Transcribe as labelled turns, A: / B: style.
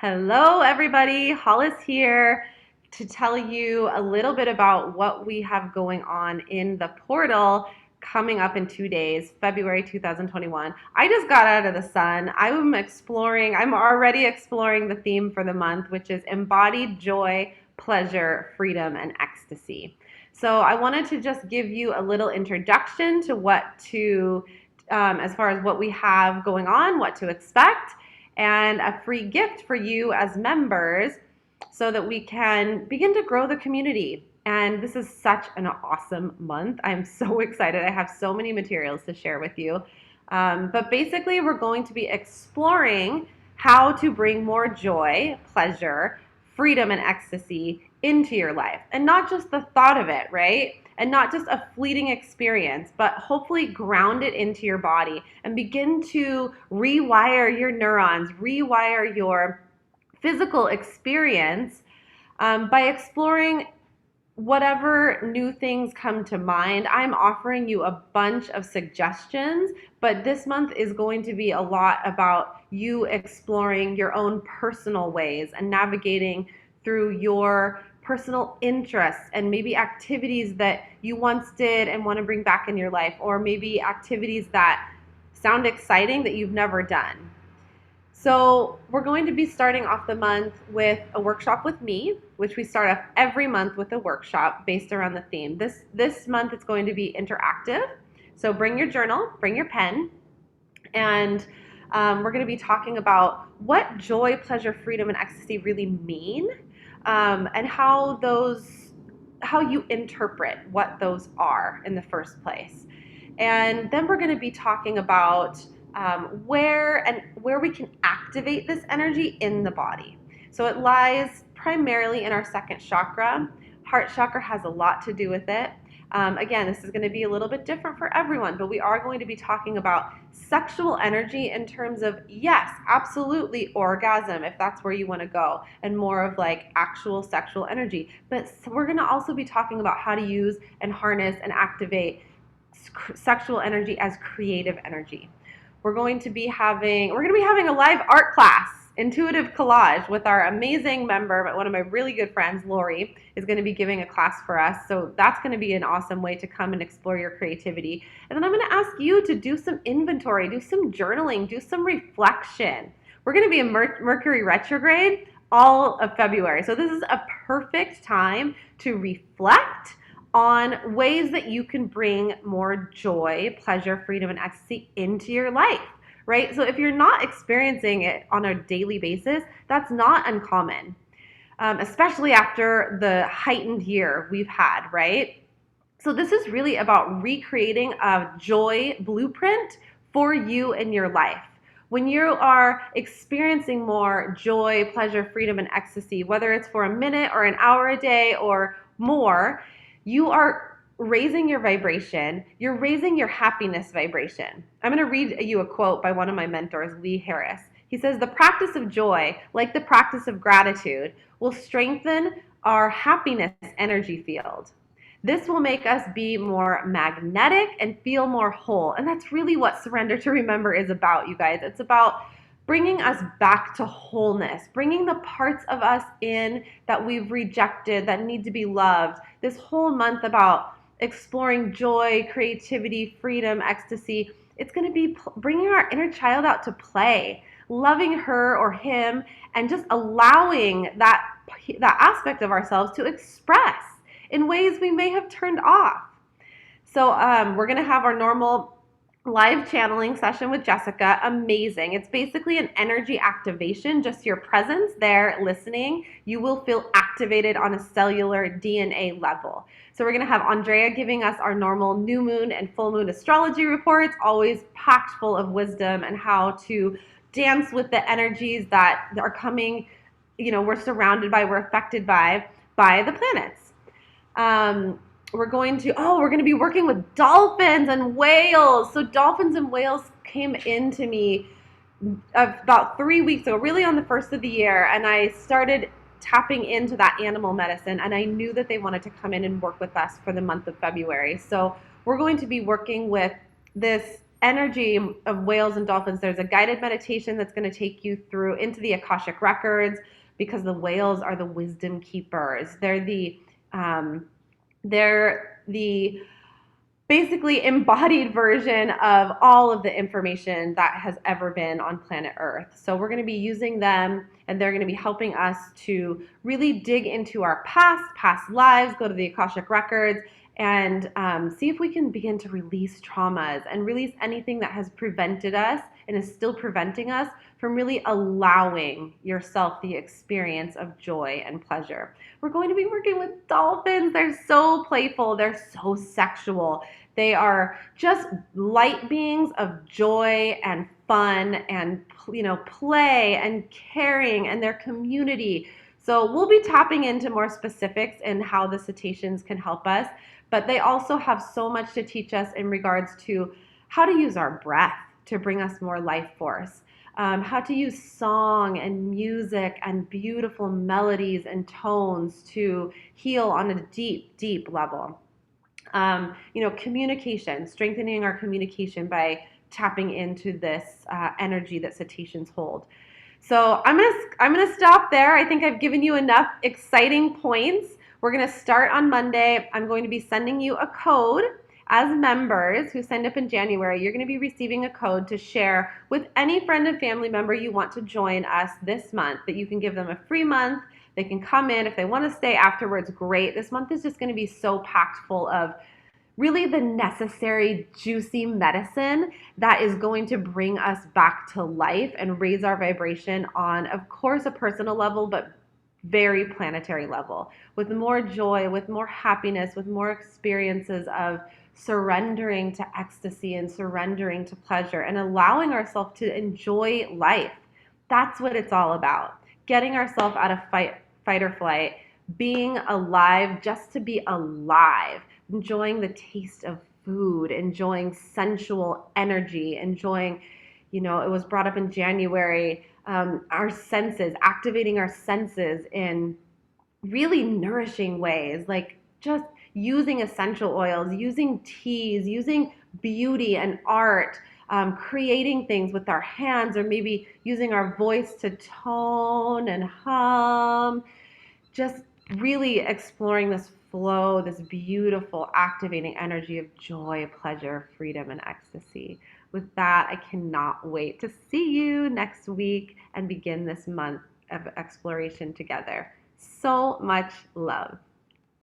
A: Hello, everybody. Hollis here to tell you a little bit about what we have going on in the portal coming up in 2 days, February 2021. I just got out of the sun. I'm already exploring the theme for the month, which is embodied joy, pleasure, freedom, and ecstasy. So I wanted to just give you a little introduction to as far as what we have going on, what to expect, and a free gift for you as members so that we can begin to grow the community. And this is such an awesome month. I'm so excited. I have so many materials to share with you. But basically, we're going to be exploring how to bring more joy, pleasure, freedom, and ecstasy into your life. And not just the thought of it, right? And not just a fleeting experience, but hopefully ground it into your body and begin to rewire your neurons, rewire your physical experience by exploring whatever new things come to mind. I'm offering you a bunch of suggestions, but this month is going to be a lot about you exploring your own personal ways and navigating through your personal interests and maybe activities that you once did and want to bring back in your life, or maybe activities that sound exciting that you've never done. So we're going to be starting off the month with a workshop with me, which we start off every month with a workshop based around the theme. This month it's going to be interactive. So bring your journal, bring your pen, and we're going to be talking about what joy, pleasure, freedom, and ecstasy really mean, and how you interpret what those are in the first place. And then we're going to be talking about where we can activate this energy in the body. So it lies primarily in our second chakra. Heart chakra has a lot to do with it. Again, this is going to be a little bit different for everyone, but we are going to be talking about sexual energy in terms of, yes, absolutely orgasm, if that's where you want to go, and more of like actual sexual energy. But we're going to also be talking about how to use and harness and activate sexual energy as creative energy. We're going to be having a live art class, intuitive collage, with our amazing member, one of my really good friends, Lori, is going to be giving a class for us. So that's going to be an awesome way to come and explore your creativity. And then I'm going to ask you to do some inventory, do some journaling, do some reflection. We're going to be in Mercury retrograde all of February. So this is a perfect time to reflect on ways that you can bring more joy, pleasure, freedom, and ecstasy into your life, right? So if you're not experiencing it on a daily basis, that's not uncommon, especially after the heightened year we've had, right? So this is really about recreating a joy blueprint for you in your life. When you are experiencing more joy, pleasure, freedom, and ecstasy, whether it's for a minute or an hour a day or more, you are raising your vibration. You're raising your happiness vibration. I'm going to read you a quote by one of my mentors, Lee Harris. He says, "The practice of joy, like the practice of gratitude, will strengthen our happiness energy field. This will make us be more magnetic and feel more whole." And that's really what Surrender to Remember is about, you guys. It's about bringing us back to wholeness, bringing the parts of us in that we've rejected, that need to be loved. This whole month about exploring joy, creativity, freedom, ecstasy, it's going to be bringing our inner child out to play, loving her or him, and just allowing that aspect of ourselves to express in ways we may have turned off. So we're going to have our normal live channeling session with Jessica. Amazing. It's basically an energy activation, just your presence there listening. You will feel activated on a cellular DNA level. So we're going to have Andrea giving us our normal new moon and full moon astrology reports, always packed full of wisdom and how to dance with the energies that are coming, we're surrounded by, we're affected by the planets. We're going to be working with dolphins and whales. So dolphins and whales came into me about 3 weeks ago, really on the first of the year, and I started tapping into that animal medicine, and I knew that they wanted to come in and work with us for the month of February. So we're going to be working with this energy of whales and dolphins. There's a guided meditation that's going to take you through into the Akashic records, because the whales are the wisdom keepers. Um, they're the basically embodied version of all of the information that has ever been on planet Earth. So we're going to be using them, and they're going to be helping us to really dig into our past lives, go to the Akashic records, and see if we can begin to release traumas and release anything that has prevented us and is still preventing us from really allowing yourself the experience of joy and pleasure. We're going to be working with dolphins. They're so playful. They're so sexual. They are just light beings of joy and fun and play and caring and their community. So we'll be tapping into more specifics in how the cetaceans can help us, but they also have so much to teach us in regards to how to use our breath to bring us more life force. How to use song and music and beautiful melodies and tones to heal on a deep, deep level. Communication, strengthening our communication by tapping into this energy that cetaceans hold. So I'm gonna stop there. I think I've given you enough exciting points. We're gonna start on Monday. I'm going to be sending you a code. As members who signed up in January, you're going to be receiving a code to share with any friend and family member you want to join us this month, that you can give them a free month. They can come in. If they want to stay afterwards, great. This month is just going to be so packed full of really the necessary juicy medicine that is going to bring us back to life and raise our vibration on, of course, a personal level, but very planetary level, with more joy, with more happiness, with more experiences of surrendering to ecstasy and surrendering to pleasure and allowing ourselves to enjoy life. That's what it's all about. Getting ourselves out of fight or flight, being alive just to be alive, enjoying the taste of food, enjoying sensual energy, enjoying, it was brought up in January, our senses, activating our senses in really nourishing ways, like just using essential oils, using teas, using beauty and art, creating things with our hands, or maybe using our voice to tone and hum, just really exploring this flow, this beautiful, activating energy of joy, pleasure, freedom, and ecstasy. With that, I cannot wait to see you next week and begin this month of exploration together. So much love.